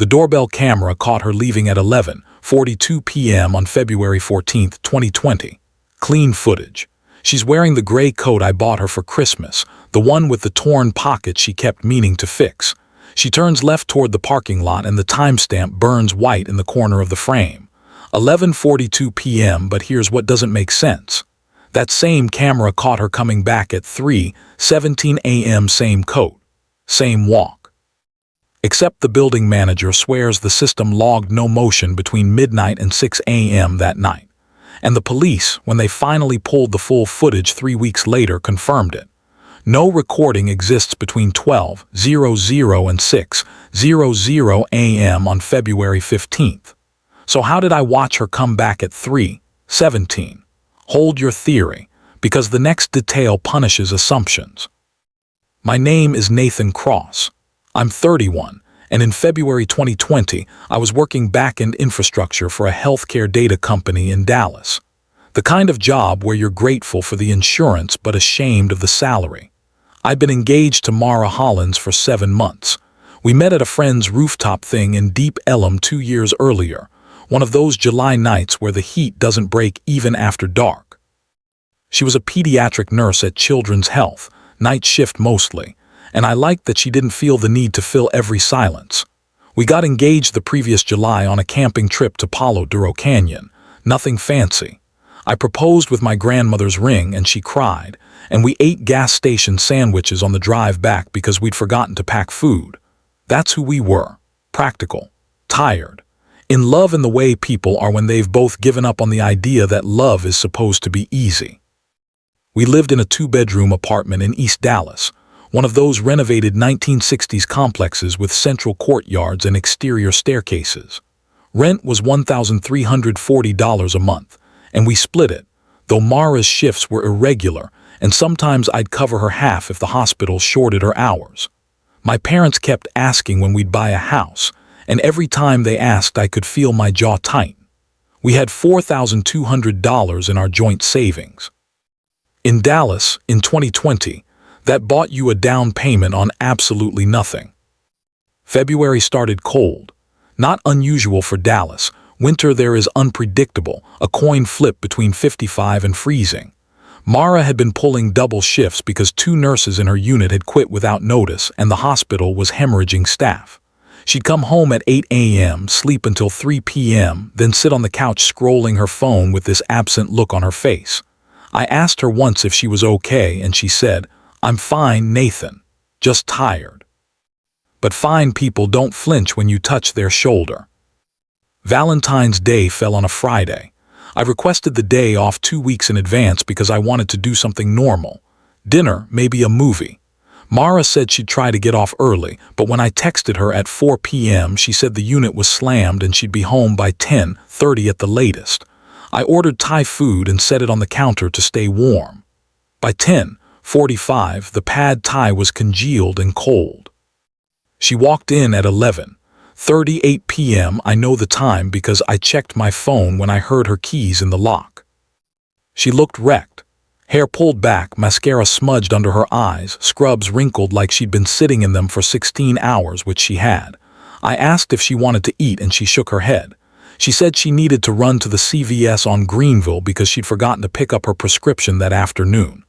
The doorbell camera caught her leaving at 11:42 p.m. on February 14, 2020. Clean footage. She's wearing the gray coat I bought her for Christmas, the one with the torn pocket she kept meaning to fix. She turns left toward the parking lot and the timestamp burns white in the corner of the frame. 11:42 p.m. But here's what doesn't make sense. That same camera caught her coming back at 3:17 a.m. Same coat. Same walk. Except the building manager swears the system logged no motion between midnight and 6 a.m. that night. And the police, when they finally pulled the full footage 3 weeks later, confirmed it. No recording exists between 12:00 and 6:00 a.m. on February 15th. So how did I watch her come back at 3:17? Hold your theory, because the next detail punishes assumptions. My name is Nathan Cross. I'm 31, and in February 2020, I was working back-end infrastructure for a healthcare data company in Dallas. The kind of job where you're grateful for the insurance but ashamed of the salary. I'd been engaged to Mara Hollins for 7 months. We met at a friend's rooftop thing in Deep Ellum 2 years earlier, one of those July nights where the heat doesn't break even after dark. She was a pediatric nurse at Children's Health, night shift mostly, and I liked that she didn't feel the need to fill every silence. We got engaged the previous July on a camping trip to Palo Duro Canyon, nothing fancy. I proposed with my grandmother's ring and she cried, and we ate gas station sandwiches on the drive back because we'd forgotten to pack food. That's who we were, practical, tired. In love in the way people are when they've both given up on the idea that love is supposed to be easy. We lived in a 2-bedroom apartment in East Dallas, one of those renovated 1960s complexes with central courtyards and exterior staircases. Rent was $1,340 a month, and we split it, though Mara's shifts were irregular, and sometimes I'd cover her half if the hospital shorted her hours. My parents kept asking when we'd buy a house, and every time they asked I could feel my jaw tighten. We had $4,200 in our joint savings. In Dallas, in 2020, that bought you a down payment on absolutely nothing. February started cold. Not unusual for Dallas. Winter there is unpredictable, a coin flip between 55 and freezing. Mara had been pulling double shifts because 2 nurses in her unit had quit without notice and the hospital was hemorrhaging staff. She'd come home at 8 a.m., sleep until 3 p.m., then sit on the couch scrolling her phone with this absent look on her face. I asked her once if she was okay and she said, "I'm fine, Nathan. Just tired." But fine people don't flinch when you touch their shoulder. Valentine's Day fell on a Friday. I requested the day off 2 weeks in advance because I wanted to do something normal. Dinner, maybe a movie. Mara said she'd try to get off early, but when I texted her at 4 p.m. she said the unit was slammed and she'd be home by 10:30 at the latest. I ordered Thai food and set it on the counter to stay warm. By 10:45, the pad Thai was congealed and cold. She walked in at 11:38 p.m. I know the time because I checked my phone when I heard her keys in the lock. She looked wrecked. Hair pulled back, mascara smudged under her eyes, scrubs wrinkled like she'd been sitting in them for 16 hours, which she had. I asked if she wanted to eat and she shook her head. She said she needed to run to the CVS on Greenville because she'd forgotten to pick up her prescription that afternoon.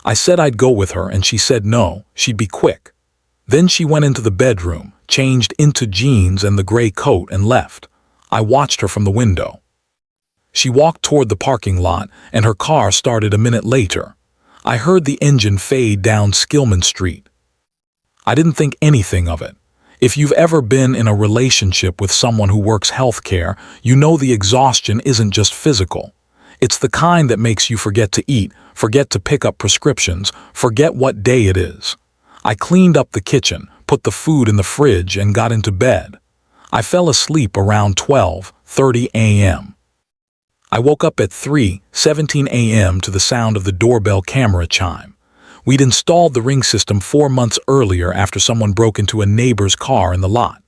I said I'd go with her and she said no, she'd be quick. Then she went into the bedroom, changed into jeans and the gray coat and left. I watched her from the window. She walked toward the parking lot and her car started a minute later. I heard the engine fade down Skillman Street. I didn't think anything of it. If you've ever been in a relationship with someone who works healthcare, you know the exhaustion isn't just physical. It's the kind that makes you forget to eat, forget to pick up prescriptions, forget what day it is. I cleaned up the kitchen, put the food in the fridge, and got into bed. I fell asleep around 12:30 a.m. I woke up at 3:17 a.m. to the sound of the doorbell camera chime. We'd installed the ring system 4 months earlier after someone broke into a neighbor's car in the lot.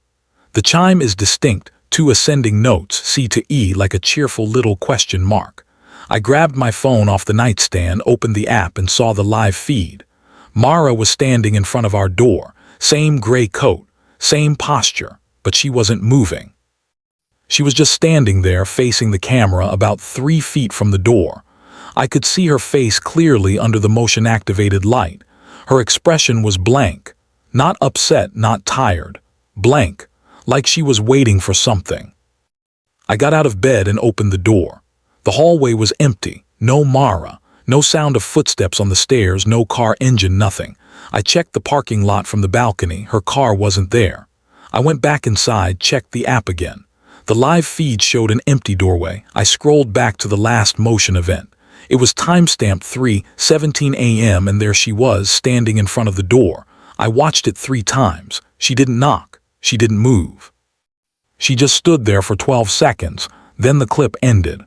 The chime is distinct, 2 ascending notes, C to E, like a cheerful little question mark. I grabbed my phone off the nightstand, opened the app, and saw the live feed. Mara was standing in front of our door, same gray coat, same posture, but she wasn't moving. She was just standing there facing the camera about 3 feet from the door. I could see her face clearly under the motion-activated light. Her expression was blank. Not upset, not tired. Blank, like she was waiting for something. I got out of bed and opened the door. The hallway was empty. No Mara. No sound of footsteps on the stairs, no car engine, nothing. I checked the parking lot from the balcony. Her car wasn't there. I went back inside, checked the app again. The live feed showed an empty doorway. I scrolled back to the last motion event. It was timestamped 3:17 a.m. and there she was, standing in front of the door. I watched it 3 times. She didn't knock. She didn't move. She just stood there for 12 seconds. Then the clip ended.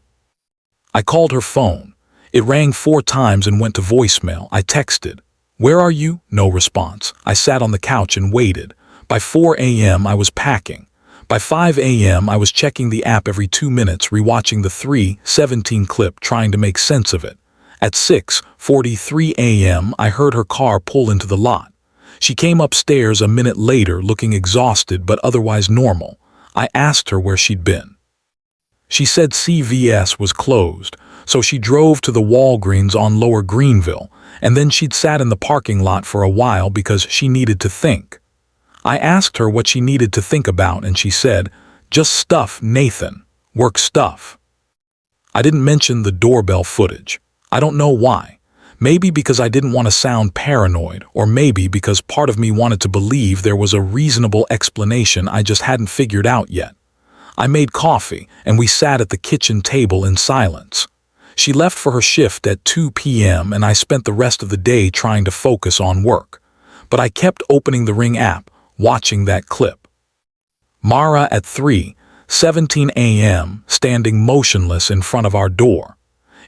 I called her phone. It rang 4 times and went to voicemail. I texted, "Where are you?" No response. I sat on the couch and waited. By 4 a.m. I was packing. By 5 a.m. I was checking the app every 2 minutes, rewatching the 3:17 clip, trying to make sense of it. At 6:43 a.m. I heard her car pull into the lot. She came upstairs a minute later, looking exhausted but otherwise normal. I asked her where she'd been. She said CVS was closed, so she drove to the Walgreens on Lower Greenville, and then she'd sat in the parking lot for a while because she needed to think. I asked her what she needed to think about, and she said, "Just stuff, Nathan. Work stuff." I didn't mention the doorbell footage. I don't know why. Maybe because I didn't want to sound paranoid, or maybe because part of me wanted to believe there was a reasonable explanation I just hadn't figured out yet. I made coffee, and we sat at the kitchen table in silence. She left for her shift at 2 p.m., and I spent the rest of the day trying to focus on work. But I kept opening the Ring app, watching that clip. Mara at 3:17 a.m., standing motionless in front of our door.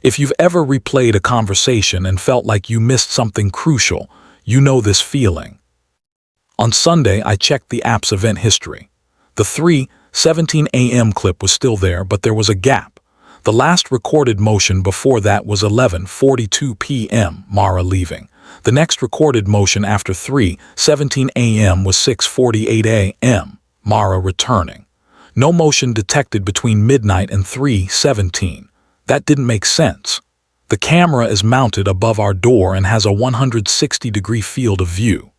If you've ever replayed a conversation and felt like you missed something crucial, you know this feeling. On Sunday, I checked the app's event history. The 3:17 a.m. clip was still there, but there was a gap. The last recorded motion before that was 11:42 p.m., Mara leaving. The next recorded motion after 3:17 a.m. was 6:48 a.m., Mara returning. No motion detected between midnight and 3:17. That didn't make sense. The camera is mounted above our door and has a 160-degree field of view.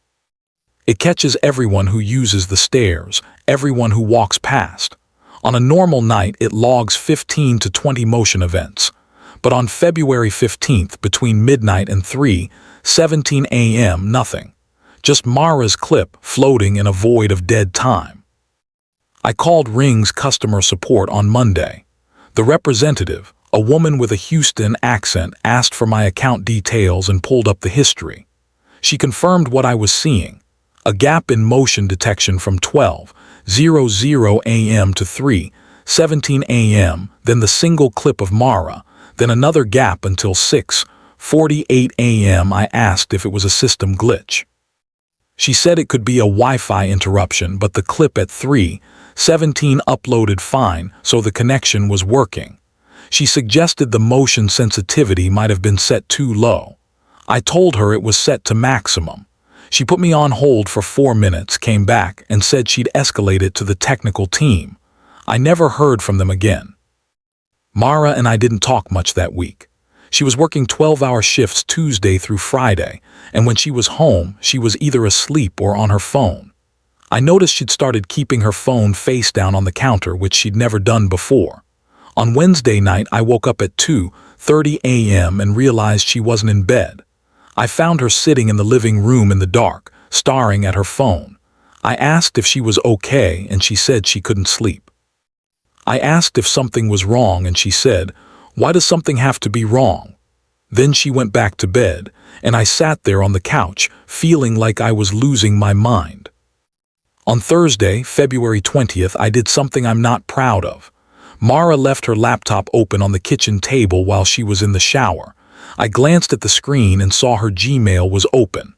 It catches everyone who uses the stairs, everyone who walks past. On a normal night, it logs 15 to 20 motion events. But on February 15th, between midnight and 3:17 a.m., nothing. Just Mara's clip floating in a void of dead time. I called Ring's customer support on Monday. The representative, a woman with a Houston accent, asked for my account details and pulled up the history. She confirmed what I was seeing. A gap in motion detection from 12:00 a.m. to 3:17 a.m., then the single clip of Mara, then another gap until 6:48 a.m. I asked if it was a system glitch. She said it could be a Wi-Fi interruption, but the clip at 3:17 uploaded fine, so the connection was working. She suggested the motion sensitivity might have been set too low. I told her it was set to maximum. She put me on hold for 4 minutes, came back, and said she'd escalate it to the technical team. I never heard from them again. Mara and I didn't talk much that week. She was working 12-hour shifts Tuesday through Friday, and when she was home, she was either asleep or on her phone. I noticed she'd started keeping her phone face down on the counter, which she'd never done before. On Wednesday night, I woke up at 2:30 a.m. and realized she wasn't in bed. I found her sitting in the living room in the dark, staring at her phone. I asked if she was okay, and she said she couldn't sleep. I asked if something was wrong, and she said, "Why does something have to be wrong?" Then she went back to bed, and I sat there on the couch, feeling like I was losing my mind. On Thursday, February 20th, I did something I'm not proud of. Mara left her laptop open on the kitchen table while she was in the shower. I glanced at the screen and saw her Gmail was open.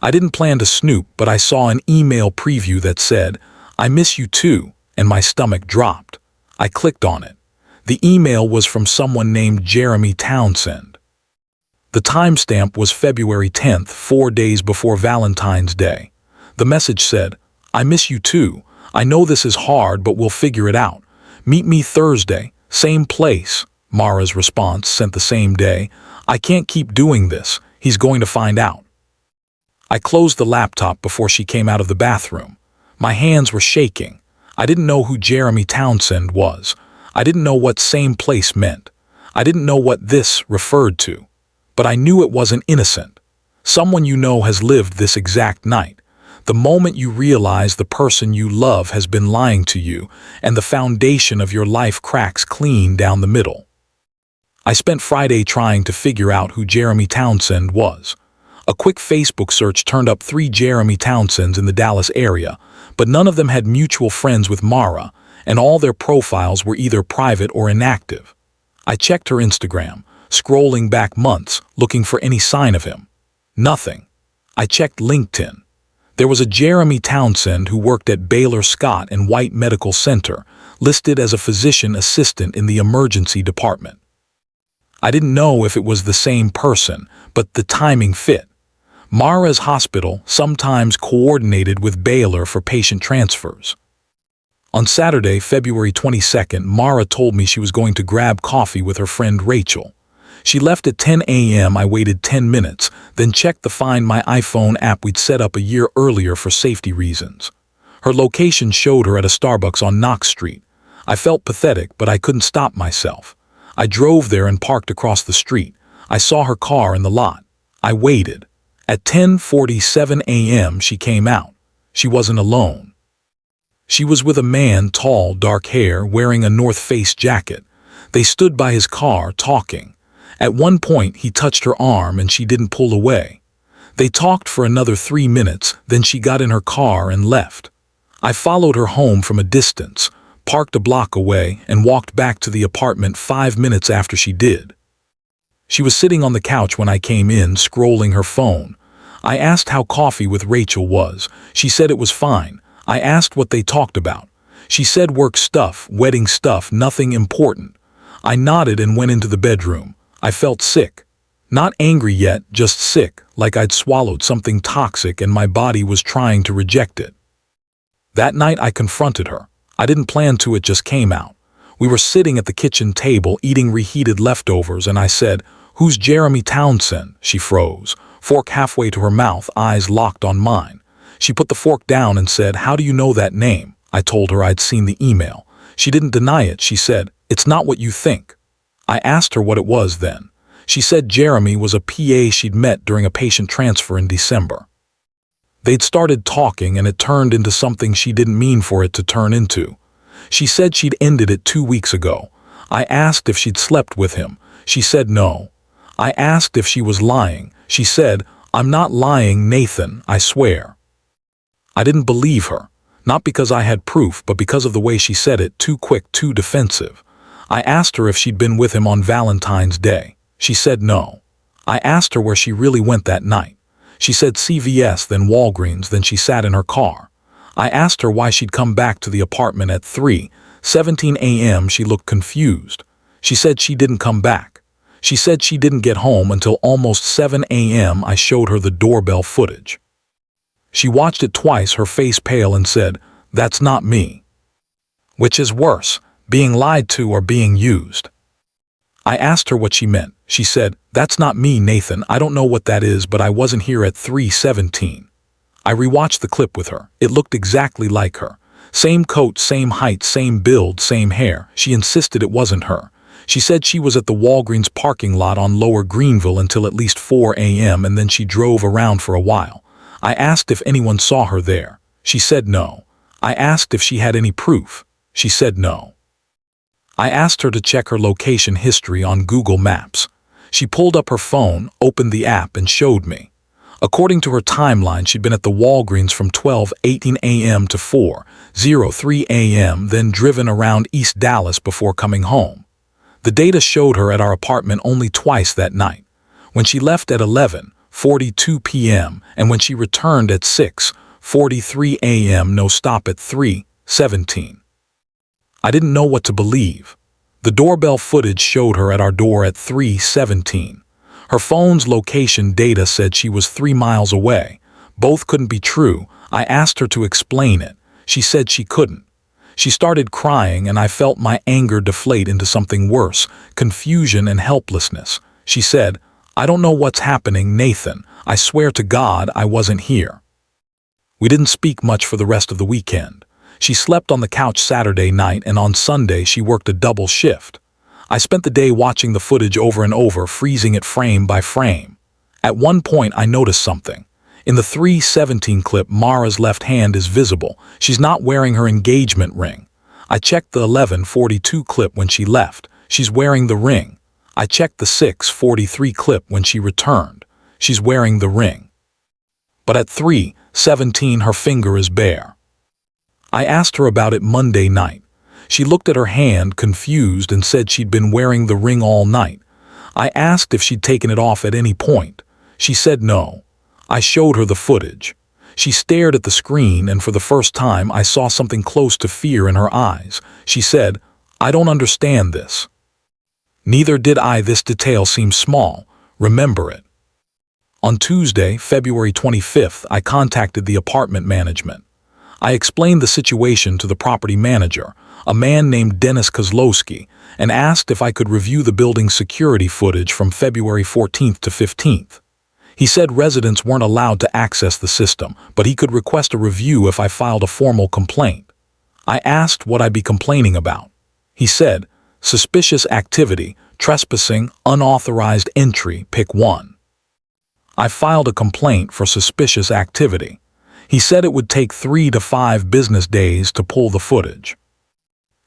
I didn't plan to snoop, but I saw an email preview that said, "I miss you too," and my stomach dropped. I clicked on it. The email was from someone named Jeremy Townsend. The timestamp was February 10th, 4 days before Valentine's Day. The message said, "I miss you too. I know this is hard, but we'll figure it out. Meet me Thursday, same place. Mara's response, sent the same day. I can't keep doing this. He's going to find out. I closed the laptop before she came out of the bathroom. My hands were shaking. I didn't know who Jeremy Townsend was. I didn't know what same place meant. I didn't know what this referred to. But I knew it wasn't innocent. Someone you know has lived this exact night. The moment you realize the person you love has been lying to you, and the foundation of your life cracks clean down the middle. I spent Friday trying to figure out who Jeremy Townsend was. A quick Facebook search turned up 3 Jeremy Townsends in the Dallas area, but none of them had mutual friends with Mara, and all their profiles were either private or inactive. I checked her Instagram, scrolling back months, looking for any sign of him. Nothing. I checked LinkedIn. There was a Jeremy Townsend who worked at Baylor Scott and White Medical Center, listed as a physician assistant in the emergency department. I didn't know if it was the same person, but the timing fit. Mara's hospital sometimes coordinated with Baylor for patient transfers. On Saturday, February 22nd, Mara told me she was going to grab coffee with her friend Rachel. She left at 10 a.m. I waited 10 minutes, then checked the Find My iPhone app we'd set up a year earlier for safety reasons. Her location showed her at a Starbucks on Knox Street. I felt pathetic, but I couldn't stop myself. I drove there and parked across the street. I saw her car in the lot. I waited. At 10:47 a.m. she came out. She wasn't alone. She was with a man, tall, dark hair, wearing a North Face jacket. They stood by his car, talking. At one point, he touched her arm and she didn't pull away. They talked for another 3 minutes, then she got in her car and left. I followed her home from a distance, parked a block away, and walked back to the apartment 5 minutes after she did. She was sitting on the couch when I came in, scrolling her phone. I asked how coffee with Rachel was. She said it was fine. I asked what they talked about. She said work stuff, wedding stuff, nothing important. I nodded and went into the bedroom. I felt sick. Not angry yet, just sick, like I'd swallowed something toxic and my body was trying to reject it. That night I confronted her. I didn't plan to, it just came out. We were sitting at the kitchen table eating reheated leftovers and I said, "Who's Jeremy Townsend?" She froze, fork halfway to her mouth, eyes locked on mine. She put the fork down and said, "How do you know that name?" I told her I'd seen the email. She didn't deny it. She said, "It's not what you think." I asked her what it was then. She said Jeremy was a PA she'd met during a patient transfer in December. They'd started talking and it turned into something she didn't mean for it to turn into. She said she'd ended it 2 weeks ago. I asked if she'd slept with him. She said no. I asked if she was lying. She said, "I'm not lying, Nathan, I swear." I didn't believe her, not because I had proof, but because of the way she said it, too quick, too defensive. I asked her if she'd been with him on Valentine's Day. She said no. I asked her where she really went that night. She said CVS, then Walgreens, then she sat in her car. I asked her why she'd come back to the apartment at 3:17 a.m. She looked confused. She said she didn't come back. She said she didn't get home until almost 7 a.m. I showed her the doorbell footage. She watched it twice, her face pale, and said, "That's not me." Which is worse, being lied to or being used? I asked her what she meant. She said, "That's not me, Nathan. I don't know what that is, but I wasn't here at 3:17. I rewatched the clip with her. It looked exactly like her. Same coat, same height, same build, same hair. She insisted it wasn't her. She said she was at the Walgreens parking lot on Lower Greenville until at least 4 a.m. and then she drove around for a while. I asked if anyone saw her there. She said no. I asked if she had any proof. She said no. I asked her to check her location history on Google Maps. She pulled up her phone, opened the app, and showed me. According to her timeline, she'd been at the Walgreens from 12:18 a.m. to 4:03 a.m., then driven around East Dallas before coming home. The data showed her at our apartment only twice that night. When she left at 11:42 p.m. and when she returned at 6:43 a.m., no stop at 3:17. I didn't know what to believe. The doorbell footage showed her at our door at 3:17. Her phone's location data said she was 3 miles away. Both couldn't be true. I asked her to explain it. She said she couldn't. She started crying and I felt my anger deflate into something worse, confusion and helplessness. She said, "I don't know what's happening, Nathan. I swear to God I wasn't here." We didn't speak much for the rest of the weekend. She slept on the couch Saturday night and on Sunday she worked a double shift. I spent the day watching the footage over and over, freezing it frame by frame. At one point I noticed something. In the 3:17 clip, Mara's left hand is visible. She's not wearing her engagement ring. I checked the 11:42 clip when she left. She's wearing the ring. I checked the 6:43 clip when she returned. She's wearing the ring. But at 3:17 her finger is bare. I asked her about it Monday night. She looked at her hand, confused, and said she'd been wearing the ring all night. I asked if she'd taken it off at any point. She said no. I showed her the footage. She stared at the screen, and for the first time I saw something close to fear in her eyes. She said, "I don't understand this." Neither did I. This detail seems small. Remember it. On Tuesday, February 25th, I contacted the apartment management. I explained the situation to the property manager, a man named Dennis Kozlowski, and asked if I could review the building's security footage from February 14th to 15th. He said residents weren't allowed to access the system, but he could request a review if I filed a formal complaint. I asked what I'd be complaining about. He said, "Suspicious activity, trespassing, unauthorized entry, pick one." I filed a complaint for suspicious activity. He said it would take 3 to 5 business days to pull the footage.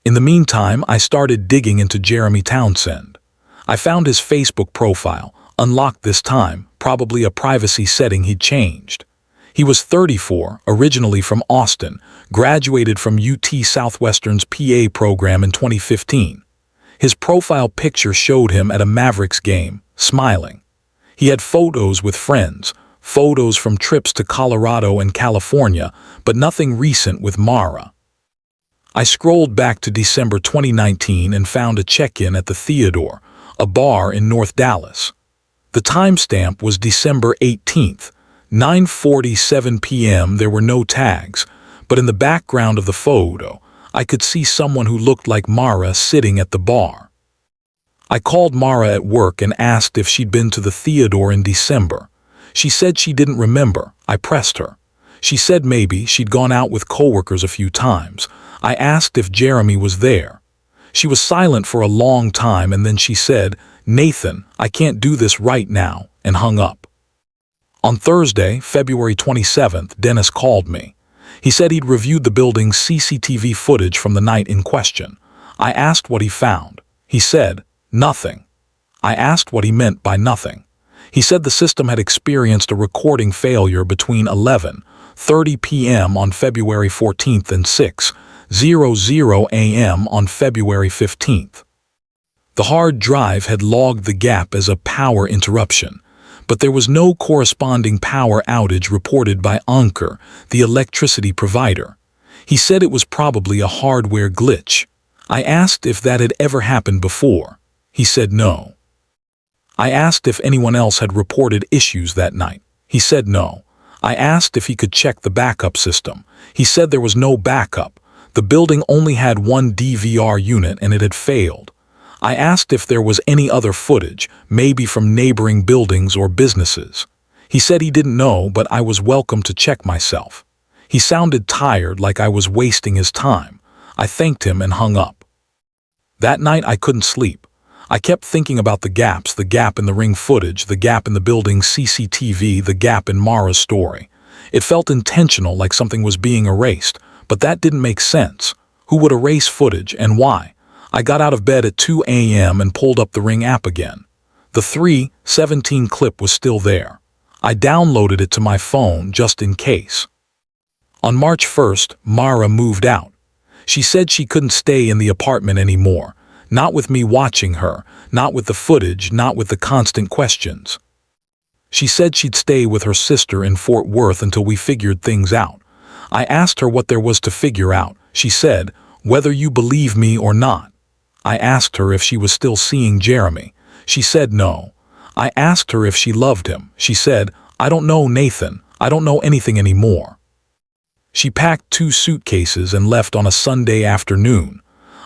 In the meantime, I started digging into Jeremy Townsend. I found his Facebook profile, unlocked this time, probably a privacy setting he'd changed. He was 34, originally from Austin, graduated from UT Southwestern's PA program in 2015. His profile picture showed him at a Mavericks game, smiling. He had photos with friends, photos from trips to Colorado and California, but nothing recent with Mara. I scrolled back to December 2019 and found a check-in at the Theodore, a bar in North Dallas. The timestamp was December 18th, 9:47 p.m. There were no tags, but in the background of the photo, I could see someone who looked like Mara sitting at the bar. I called Mara at work and asked if she'd been to the Theodore in December. She said she didn't remember. I pressed her. She said maybe she'd gone out with coworkers a few times. I asked if Jeremy was there. She was silent for a long time and then she said, "Nathan, I can't do this right now," and hung up. On Thursday, February 27th, Dennis called me. He said he'd reviewed the building's CCTV footage from the night in question. I asked what he found. He said, "Nothing." I asked what he meant by nothing. He said the system had experienced a recording failure between 11:30 p.m. on February 14th and 6:00 a.m. on February 15th. The hard drive had logged the gap as a power interruption, but there was no corresponding power outage reported by Anker, the electricity provider. He said it was probably a hardware glitch. I asked if that had ever happened before. He said no. I asked if anyone else had reported issues that night. He said no. I asked if he could check the backup system. He said there was no backup. The building only had one DVR unit and it had failed. I asked if there was any other footage, maybe from neighboring buildings or businesses. He said he didn't know, but I was welcome to check myself. He sounded tired, like I was wasting his time. I thanked him and hung up. That night I couldn't sleep. I kept thinking about the gaps, the gap in the ring footage, the gap in the building's CCTV, the gap in Mara's story. It felt intentional, like something was being erased, but that didn't make sense. Who would erase footage and why? I got out of bed at 2 a.m. and pulled up the Ring app again. The 3:17 clip was still there. I downloaded it to my phone just in case. On March 1st, Mara moved out. She said she couldn't stay in the apartment anymore. Not with me watching her, not with the footage, not with the constant questions. She said she'd stay with her sister in Fort Worth until we figured things out. I asked her what there was to figure out. She said, "Whether you believe me or not." I asked her if she was still seeing Jeremy. She said no. I asked her if she loved him. She said, "I don't know, Nathan. I don't know anything anymore." She packed 2 suitcases and left on a Sunday afternoon.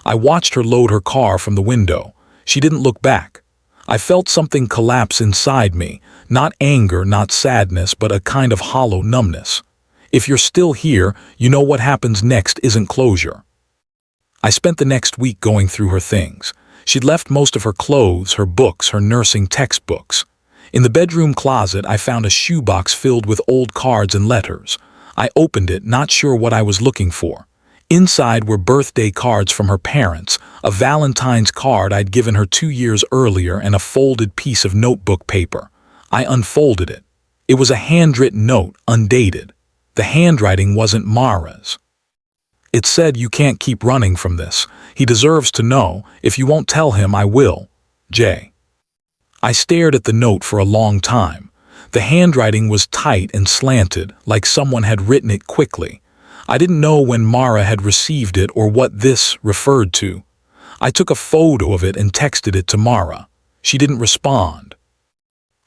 I watched her load her car from the window. She didn't look back. I felt something collapse inside me, not anger, not sadness, but a kind of hollow numbness. If you're still here, you know what happens next isn't closure. I spent the next week going through her things. She'd left most of her clothes, her books, her nursing textbooks. In the bedroom closet, I found a shoebox filled with old cards and letters. I opened it, not sure what I was looking for. Inside were birthday cards from her parents, a Valentine's card I'd given her 2 years earlier, and a folded piece of notebook paper. I unfolded it. It was a handwritten note, undated. The handwriting wasn't Mara's. It said, "You can't keep running from this. He deserves to know. If you won't tell him, I will. J." I stared at the note for a long time. The handwriting was tight and slanted, like someone had written it quickly. I didn't know when Mara had received it or what this referred to. I took a photo of it and texted it to Mara. She didn't respond.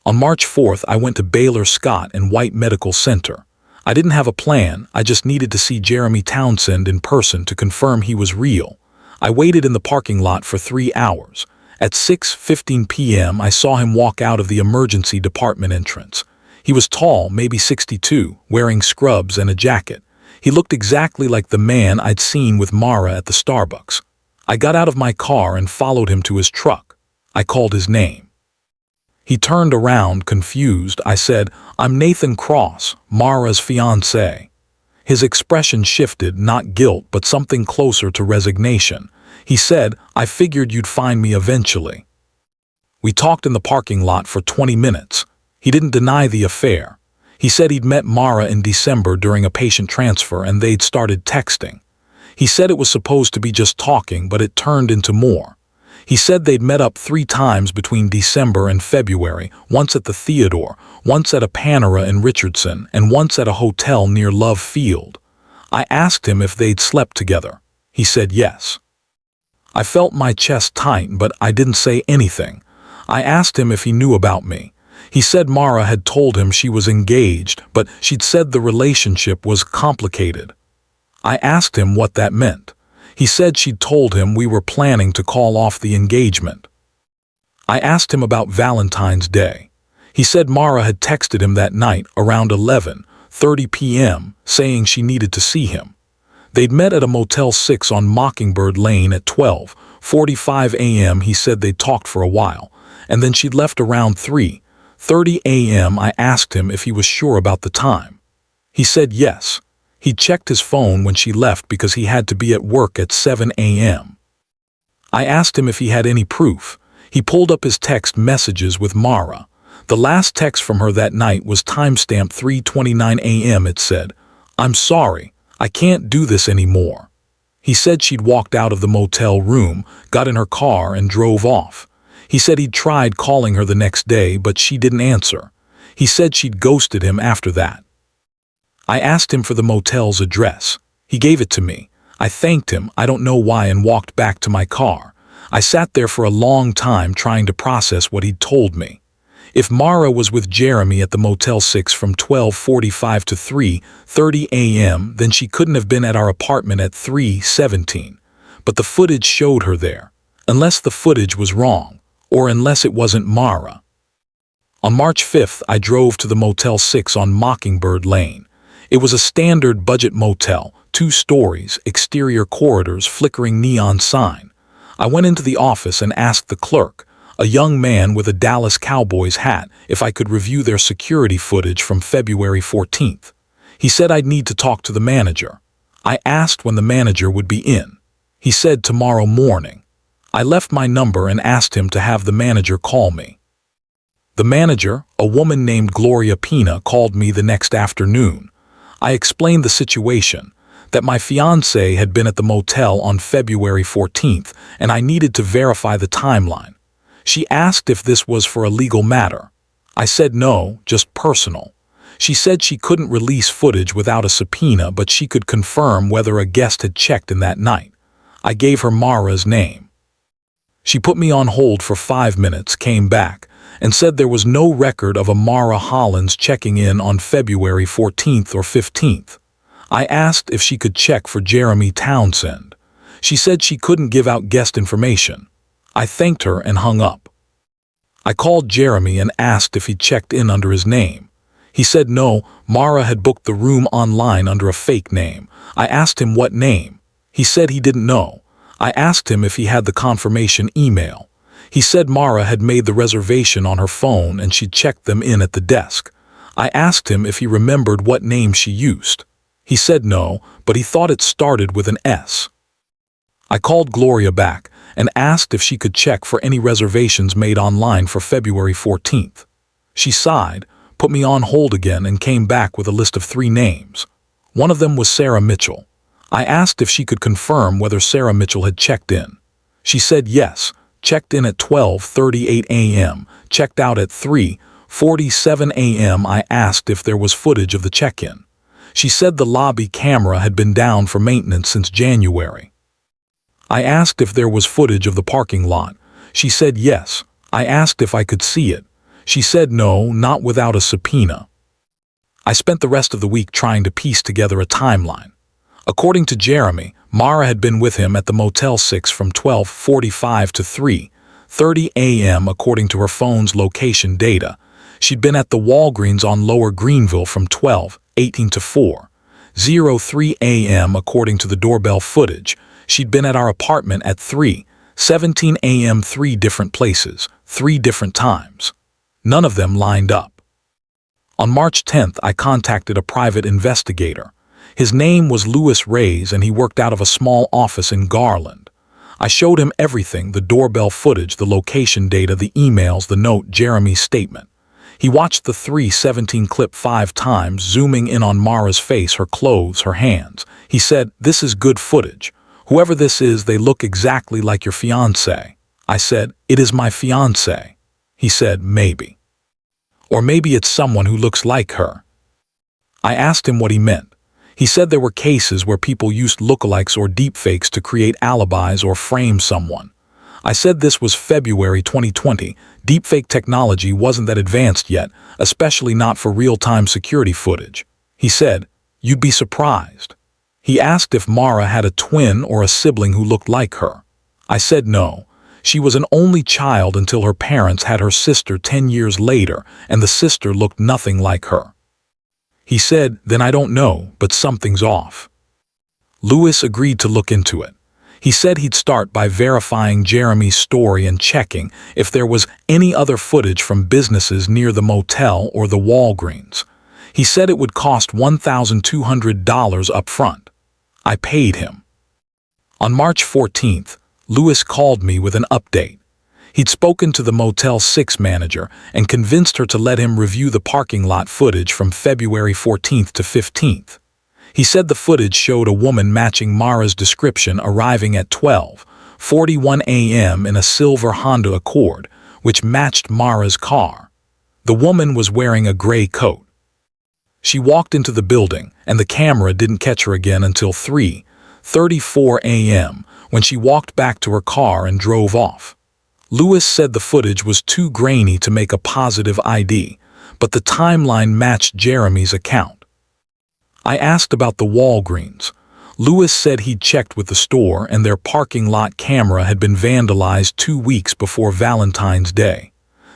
On March 4th, I went to Baylor Scott and White Medical Center. I didn't have a plan, I just needed to see Jeremy Townsend in person to confirm he was real. I waited in the parking lot for 3 hours. At 6:15 p.m., I saw him walk out of the emergency department entrance. He was tall, maybe 62, wearing scrubs and a jacket. He looked exactly like the man I'd seen with Mara at the Starbucks. I got out of my car and followed him to his truck. I called his name. He turned around, confused. I said, "I'm Nathan Cross, Mara's fiancé." His expression shifted, not guilt, but something closer to resignation. He said, "I figured you'd find me eventually." We talked in the parking lot for 20 minutes. He didn't deny the affair. He said he'd met Mara in December during a patient transfer and they'd started texting. He said it was supposed to be just talking, but it turned into more. He said they'd met up 3 times between December and February, once at the Theodore, once at a Panera in Richardson, and once at a hotel near Love Field. I asked him if they'd slept together. He said yes. I felt my chest tighten, but I didn't say anything. I asked him if he knew about me. He said Mara had told him she was engaged, but she'd said the relationship was complicated. I asked him what that meant. He said she'd told him we were planning to call off the engagement. I asked him about Valentine's Day. He said Mara had texted him that night around 11:30 p.m. saying she needed to see him. They'd met at a Motel 6 on Mockingbird Lane at 12:45 a.m. He said they'd talked for a while, and then she'd left around 3:30 a.m. I asked him if he was sure about the time. He said yes. He checked his phone when she left because he had to be at work at 7 a.m. I asked him if he had any proof. He pulled up his text messages with Mara. The last text from her that night was timestamped 3:29 a.m. It said, "I'm sorry, I can't do this anymore." He said she'd walked out of the motel room, got in her car, and drove off. He said he'd tried calling her the next day, but she didn't answer. He said she'd ghosted him after that. I asked him for the motel's address. He gave it to me. I thanked him, I don't know why, and walked back to my car. I sat there for a long time trying to process what he'd told me. If Mara was with Jeremy at the Motel 6 from 12:45 to 3:30 a.m., then she couldn't have been at our apartment at 3:17. But the footage showed her there. Unless the footage was wrong, or unless it wasn't Mara. On March 5th, I drove to the Motel 6 on Mockingbird Lane. It was a standard budget motel, 2 stories, exterior corridors, flickering neon sign. I went into the office and asked the clerk, a young man with a Dallas Cowboys hat, if I could review their security footage from February 14th. He said I'd need to talk to the manager. I asked when the manager would be in. He said tomorrow morning. I left my number and asked him to have the manager call me. The manager, a woman named Gloria Pina, called me the next afternoon. I explained the situation, that my fiancé had been at the motel on February 14th, and I needed to verify the timeline. She asked if this was for a legal matter. I said no, just personal. She said she couldn't release footage without a subpoena, but she could confirm whether a guest had checked in that night. I gave her Mara's name. She put me on hold for 5 minutes, came back, and said there was no record of a Mara Hollins checking in on February 14th or 15th. I asked if she could check for Jeremy Townsend. She said she couldn't give out guest information. I thanked her and hung up. I called Jeremy and asked if he checked in under his name. He said no, Mara had booked the room online under a fake name. I asked him what name. He said he didn't know. I asked him if he had the confirmation email. He said Mara had made the reservation on her phone and she'd checked them in at the desk. I asked him if he remembered what name she used. He said no, but he thought it started with an S. I called Gloria back and asked if she could check for any reservations made online for February 14th. She sighed, put me on hold again and came back with a list of 3 names. One of them was Sarah Mitchell. I asked if she could confirm whether Sarah Mitchell had checked in. She said yes, checked in at 12:38 a.m., checked out at 3:47 a.m. I asked if there was footage of the check-in. She said the lobby camera had been down for maintenance since January. I asked if there was footage of the parking lot. She said yes. I asked if I could see it. She said no, not without a subpoena. I spent the rest of the week trying to piece together a timeline. According to Jeremy, Mara had been with him at the Motel 6 from 12:45 to 3:30 a.m. according to her phone's location data. She'd been at the Walgreens on Lower Greenville from 12:18 to 4:03 a.m. according to the doorbell footage. She'd been at our apartment at 3:17 a.m. 3 different places, 3 different times. None of them lined up. On March 10th, I contacted a private investigator. His name was Louis Reyes and he worked out of a small office in Garland. I showed him everything, the doorbell footage, the location data, the emails, the note, Jeremy's statement. He watched the 3:17 clip 5 times, zooming in on Mara's face, her clothes, her hands. He said, "This is good footage. Whoever this is, they look exactly like your fiancé." I said, "It is my fiancé." He said, "Maybe. Or maybe it's someone who looks like her." I asked him what he meant. He said there were cases where people used lookalikes or deepfakes to create alibis or frame someone. I said this was February 2020. Deepfake technology wasn't that advanced yet, especially not for real-time security footage. He said, "You'd be surprised." He asked if Mara had a twin or a sibling who looked like her. I said no. She was an only child until her parents had her sister 10 years later, and the sister looked nothing like her. He said, "Then I don't know, but something's off." Louis agreed to look into it. He said he'd start by verifying Jeremy's story and checking if there was any other footage from businesses near the motel or the Walgreens. He said it would cost $1,200 up front. I paid him. On March 14th, Louis called me with an update. He'd spoken to the Motel 6 manager and convinced her to let him review the parking lot footage from February 14th to 15th. He said the footage showed a woman matching Mara's description arriving at 12:41 a.m. in a silver Honda Accord, which matched Mara's car. The woman was wearing a gray coat. She walked into the building, and the camera didn't catch her again until 3:34 a.m., when she walked back to her car and drove off. Louis said the footage was too grainy to make a positive ID, but the timeline matched Jeremy's account. I asked about the Walgreens. Louis said he'd checked with the store and their parking lot camera had been vandalized 2 weeks before Valentine's Day.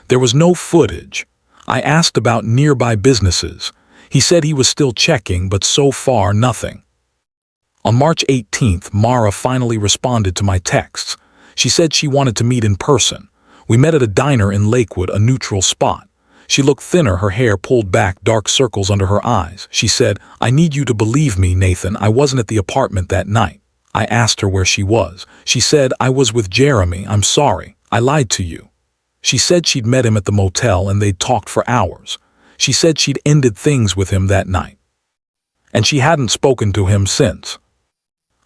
There was no footage. I asked about nearby businesses. He said he was still checking, but so far nothing. On March 18th, Mara finally responded to my texts. She said she wanted to meet in person. We met at a diner in Lakewood, a neutral spot. She looked thinner, her hair pulled back, dark circles under her eyes. She said, "I need you to believe me, Nathan. I wasn't at the apartment that night." I asked her where she was. She said, "I was with Jeremy. I'm sorry. I lied to you." She said she'd met him at the motel and they'd talked for hours. She said she'd ended things with him that night. And she hadn't spoken to him since.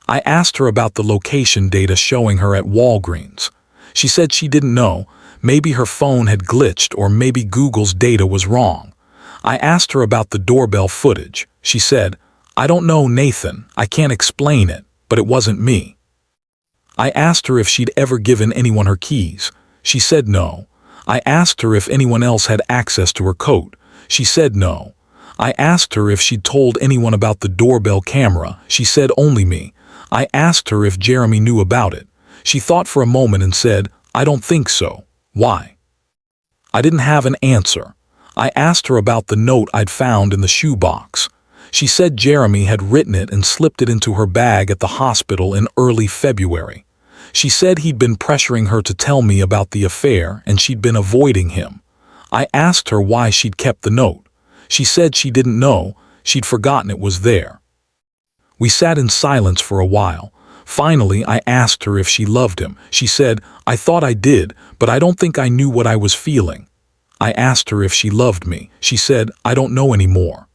I asked her about the location data showing her at Walgreens. She said she didn't know. Maybe her phone had glitched or maybe Google's data was wrong. I asked her about the doorbell footage. She said, "I don't know, Nathan. I can't explain it, but it wasn't me." I asked her if she'd ever given anyone her keys. She said no. I asked her if anyone else had access to her coat. She said no. I asked her if she'd told anyone about the doorbell camera. She said only me. I asked her if Jeremy knew about it. She thought for a moment and said, I don't think so. Why? I didn't have an answer. I asked her about the note I'd found in the shoebox. She said Jeremy had written it and slipped it into her bag at the hospital in early February. She said he'd been pressuring her to tell me about the affair and she'd been avoiding him. I asked her why she'd kept the note. She said she didn't know, she'd forgotten it was there. We sat in silence for a while. Finally, I asked her if she loved him. She said, I thought I did, but I don't think I knew what I was feeling. I asked her if she loved me. She said, I don't know anymore.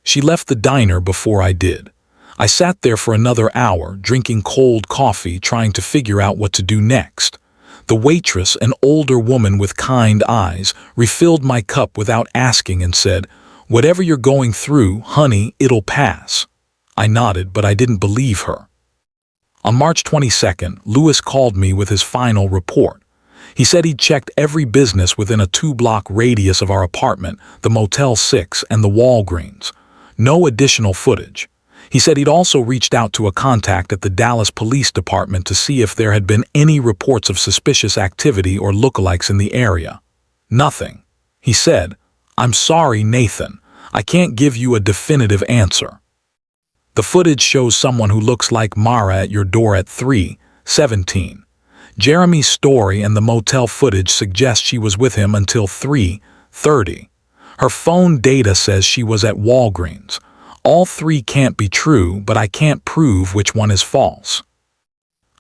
She left the diner before I did. I sat there for another hour, drinking cold coffee, trying to figure out what to do next. The waitress, an older woman with kind eyes, refilled my cup without asking and said, Whatever you're going through, honey, it'll pass. I nodded, but I didn't believe her. On March 22nd, Lewis called me with his final report. He said he'd checked every business within a 2-block radius of our apartment, the Motel 6 and the Walgreens. No additional footage. He said he'd also reached out to a contact at the Dallas Police Department to see if there had been any reports of suspicious activity or lookalikes in the area. Nothing. He said, I'm sorry, Nathan. I can't give you a definitive answer. The footage shows someone who looks like Mara at your door at 3:17. Jeremy's story and the motel footage suggest she was with him until 3:30. Her phone data says she was at Walgreens. All three can't be true, but I can't prove which one is false.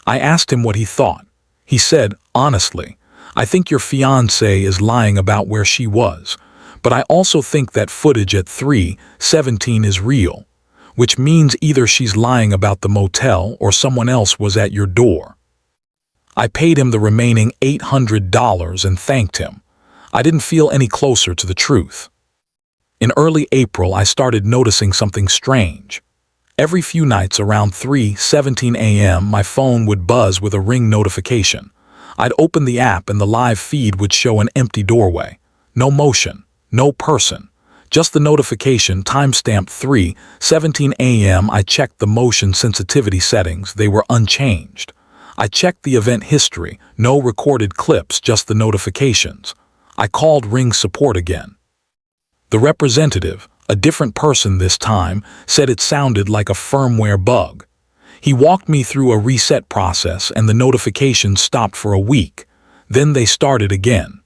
I asked him what he thought. He said, honestly, I think your fiancé is lying about where she was, but I also think that footage at 3:17 is real, which means either she's lying about the motel or someone else was at your door. I paid him the remaining $800 and thanked him. I didn't feel any closer to the truth. In early April, I started noticing something strange. Every few nights around 3:17 a.m., my phone would buzz with a ring notification. I'd open the app and the live feed would show an empty doorway. No motion, no person, just the notification timestamped 3:17 a.m. I checked the motion sensitivity settings. They were unchanged. I checked the event history, no recorded clips, just the notifications. I called Ring support again. The representative, a different person this time, said it sounded like a firmware bug. He walked me through a reset process and the notifications stopped for a week. Then they started again.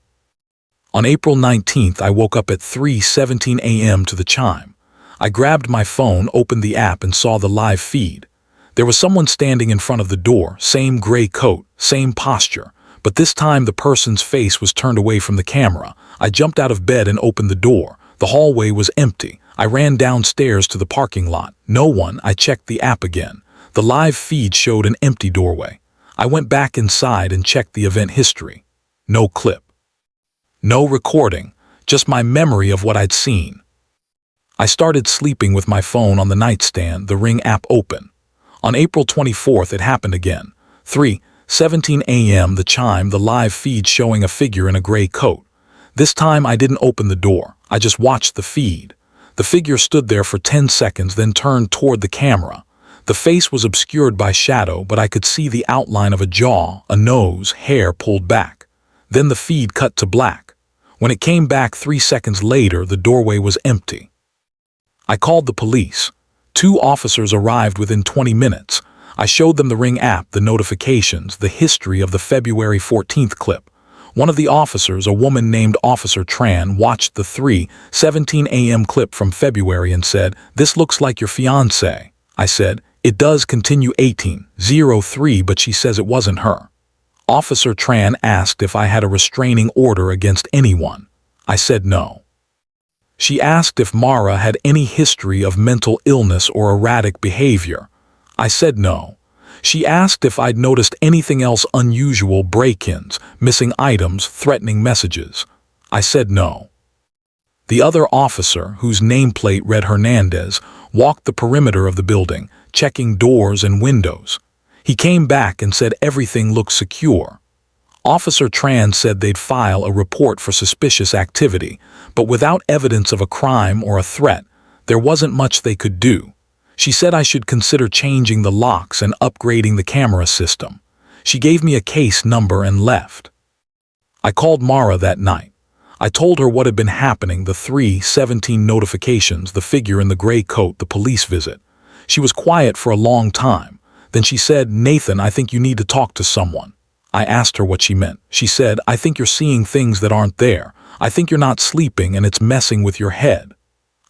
On April 19th, I woke up at 3:17 a.m. to the chime. I grabbed my phone, opened the app, and saw the live feed. There was someone standing in front of the door, same gray coat, same posture, but this time the person's face was turned away from the camera. I jumped out of bed and opened the door. The hallway was empty. I ran downstairs to the parking lot. No one. I checked the app again. The live feed showed an empty doorway. I went back inside and checked the event history. No clip. No recording, just my memory of what I'd seen. I started sleeping with my phone on the nightstand, the Ring app open. On April 24th, it happened again. 3:17 a.m. the chime, the live feed showing a figure in a gray coat. This time I didn't open the door. I just watched the feed. The figure stood there for 10 seconds, then turned toward the camera. The face was obscured by shadow, but I could see the outline of a jaw, a nose, hair pulled back. Then the feed cut to black. When it came back 3 seconds later, the doorway was empty. I called the police. 2 officers arrived within 20 minutes. I showed them the Ring app, the notifications, the history of the February 14th clip. One of the officers, a woman named Officer Tran, watched the 3:17 a.m. clip from February and said, "This looks like your fiancé." I said, "It does continue 18:03, but she says it wasn't her." Officer Tran asked if I had a restraining order against anyone. I said no. She asked if Mara had any history of mental illness or erratic behavior. I said no. She asked if I'd noticed anything else unusual, break-ins, missing items, threatening messages. I said no. The other officer, whose nameplate read Hernandez, walked the perimeter of the building, checking doors and windows. He came back and said everything looked secure. Officer Tran said they'd file a report for suspicious activity, but without evidence of a crime or a threat, there wasn't much they could do. She said I should consider changing the locks and upgrading the camera system. She gave me a case number and left. I called Mara that night. I told her what had been happening, the 3:17 notifications, the figure in the gray coat, the police visit. She was quiet for a long time. Then she said, "Nathan, I think you need to talk to someone." I asked her what she meant. She said, "I think you're seeing things that aren't there. I think you're not sleeping and it's messing with your head."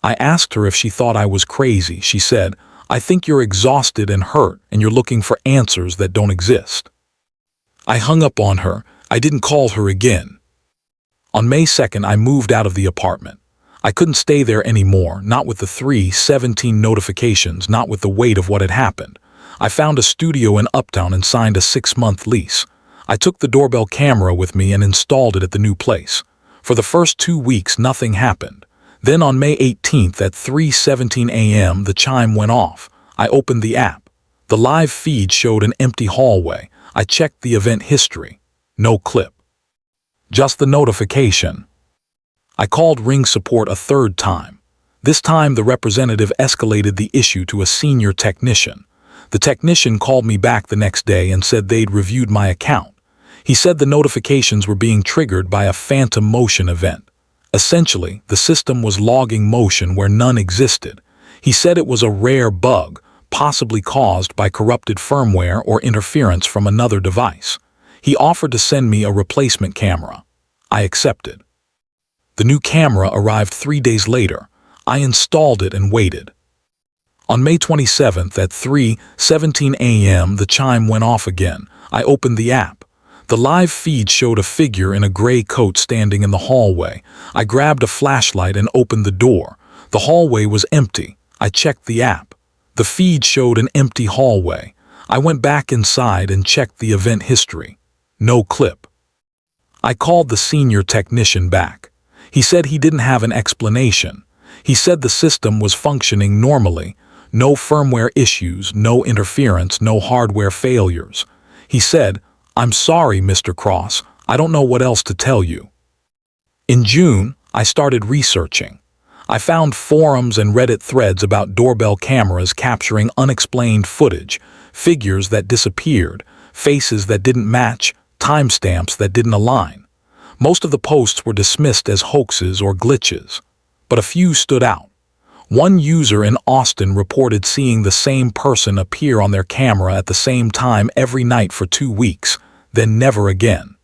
I asked her if she thought I was crazy. She said, "I think you're exhausted and hurt and you're looking for answers that don't exist." I hung up on her. I didn't call her again. On May 2nd, I moved out of the apartment. I couldn't stay there anymore, not with the 3:17 notifications, not with the weight of what had happened. I found a studio in Uptown and signed a 6-month lease. I took the doorbell camera with me and installed it at the new place. For the first 2 weeks, nothing happened. Then on May 18th at 3:17 a.m., the chime went off. I opened the app. The live feed showed an empty hallway. I checked the event history. No clip. Just the notification. I called Ring support a third time. This time the representative escalated the issue to a senior technician. The technician called me back the next day and said they'd reviewed my account. He said the notifications were being triggered by a phantom motion event. Essentially, the system was logging motion where none existed. He said it was a rare bug, possibly caused by corrupted firmware or interference from another device. He offered to send me a replacement camera. I accepted. The new camera arrived 3 days later. I installed it and waited. On May 27th at 3:17 a.m., the chime went off again. I opened the app. The live feed showed a figure in a gray coat standing in the hallway. I grabbed a flashlight and opened the door. The hallway was empty. I checked the app. The feed showed an empty hallway. I went back inside and checked the event history. No clip. I called the senior technician back. He said he didn't have an explanation. He said the system was functioning normally. No firmware issues, no interference, no hardware failures. He said, "I'm sorry, Mr. Cross. I don't know what else to tell you." In June, I started researching. I found forums and Reddit threads about doorbell cameras capturing unexplained footage, figures that disappeared, faces that didn't match, timestamps that didn't align. Most of the posts were dismissed as hoaxes or glitches, but a few stood out. One user in Austin reported seeing the same person appear on their camera at the same time every night for 2 weeks, then never again.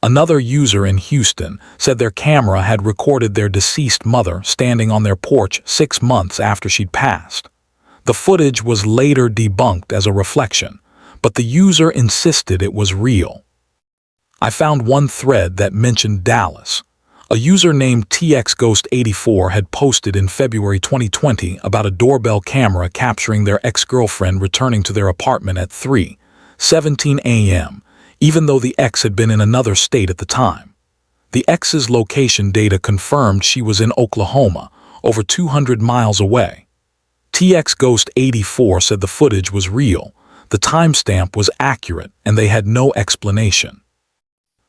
Another user in Houston said their camera had recorded their deceased mother standing on their porch 6 months after she'd passed. The footage was later debunked as a reflection, but the user insisted it was real. I found one thread that mentioned Dallas. A user named TXGhost84 had posted in February 2020 about a doorbell camera capturing their ex-girlfriend returning to their apartment at 3:17 a.m., even though the ex had been in another state at the time. The ex's location data confirmed she was in Oklahoma, over 200 miles away. TXGhost84 said the footage was real, the timestamp was accurate, and they had no explanation.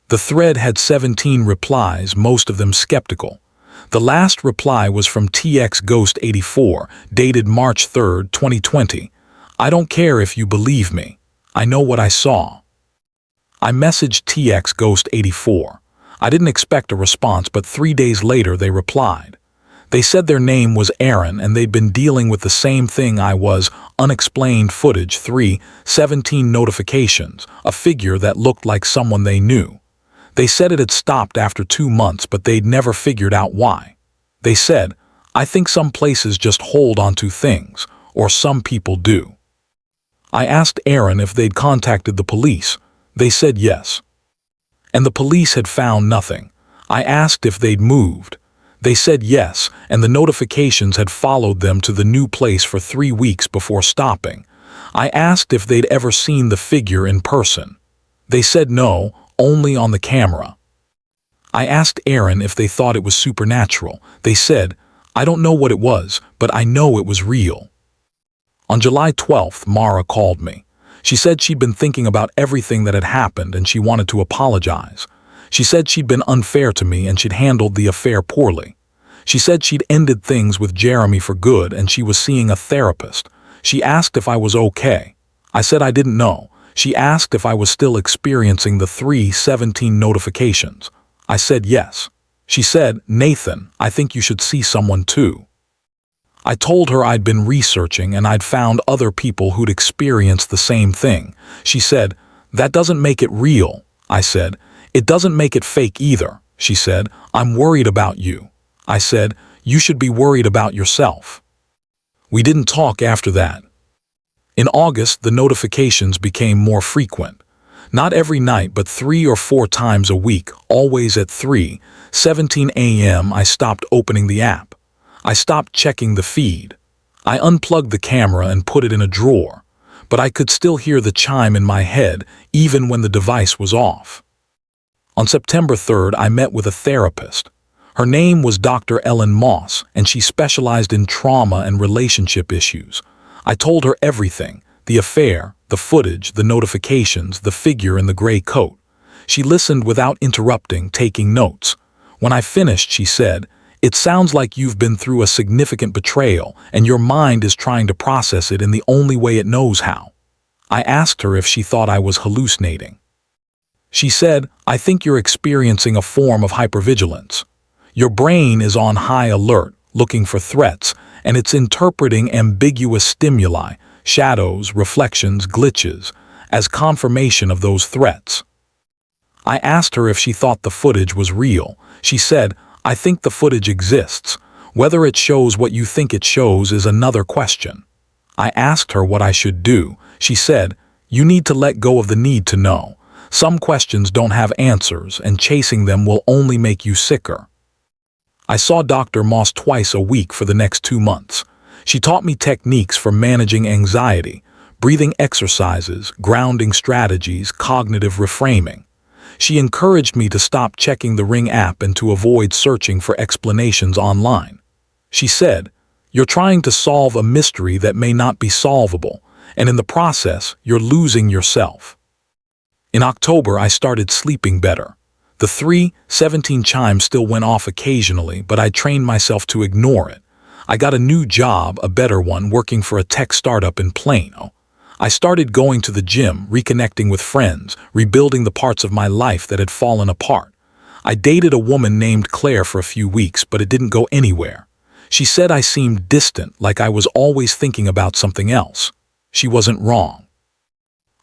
The thread had 17 replies, most of them skeptical. The last reply was from TXGhost84, dated March 3, 2020. "I don't care if you believe me. I know what I saw." I messaged TXGhost84. I didn't expect a response, but 3 days later they replied. They said their name was Aaron and they'd been dealing with the same thing I was, unexplained footage, 3:17 notifications, a figure that looked like someone they knew. They said it had stopped after 2 months, but they'd never figured out why. They said, "I think some places just hold onto things, or some people do." I asked Aaron if they'd contacted the police. They said yes. And the police had found nothing. I asked if they'd moved. They said yes, and the notifications had followed them to the new place for 3 weeks before stopping. I asked if they'd ever seen the figure in person. They said no, only on the camera. I asked Aaron if they thought it was supernatural. They said, "I don't know what it was, but I know it was real." On July 12th, Mara called me. She said she'd been thinking about everything that had happened and she wanted to apologize. She said she'd been unfair to me and she'd handled the affair poorly. She said she'd ended things with Jeremy for good and she was seeing a therapist. She asked if I was okay. I said I didn't know. She asked if I was still experiencing the 3:17 notifications. I said yes. She said, "Nathan, I think you should see someone too." I told her I'd been researching and I'd found other people who'd experienced the same thing. She said, "That doesn't make it real." I said, "It doesn't make it fake either." She said, "I'm worried about you." I said, "You should be worried about yourself." We didn't talk after that. In August, the notifications became more frequent. Not every night, but 3 or 4 times a week, always at 3:17 a.m. I stopped opening the app. I stopped checking the feed. I unplugged the camera and put it in a drawer, but I could still hear the chime in my head even when the device was off. On September 3rd, I met with a therapist. Her name was Dr. Ellen Moss, and she specialized in trauma and relationship issues. I told her everything: the affair, the footage, the notifications, the figure in the gray coat. She listened without interrupting, taking notes. When I finished, she said, "It sounds like you've been through a significant betrayal, and your mind is trying to process it in the only way it knows how." I asked her if she thought I was hallucinating. She said, "I think you're experiencing a form of hypervigilance. Your brain is on high alert, looking for threats, and it's interpreting ambiguous stimuli, shadows, reflections, glitches, as confirmation of those threats." I asked her if she thought the footage was real. She said, "I think the footage exists. Whether it shows what you think it shows is another question." I asked her what I should do. She said, "You need to let go of the need to know. Some questions don't have answers, and chasing them will only make you sicker." I saw Dr. Moss twice a week for the next 2 months. She taught me techniques for managing anxiety, breathing exercises, grounding strategies, cognitive reframing. She encouraged me to stop checking the Ring app and to avoid searching for explanations online. She said, "You're trying to solve a mystery that may not be solvable, and in the process, you're losing yourself." In October, I started sleeping better. The 3:17 chime still went off occasionally, but I trained myself to ignore it. I got a new job, a better one, working for a tech startup in Plano. I started going to the gym, reconnecting with friends, rebuilding the parts of my life that had fallen apart. I dated a woman named Claire for a few weeks, but it didn't go anywhere. She said I seemed distant, like I was always thinking about something else. She wasn't wrong.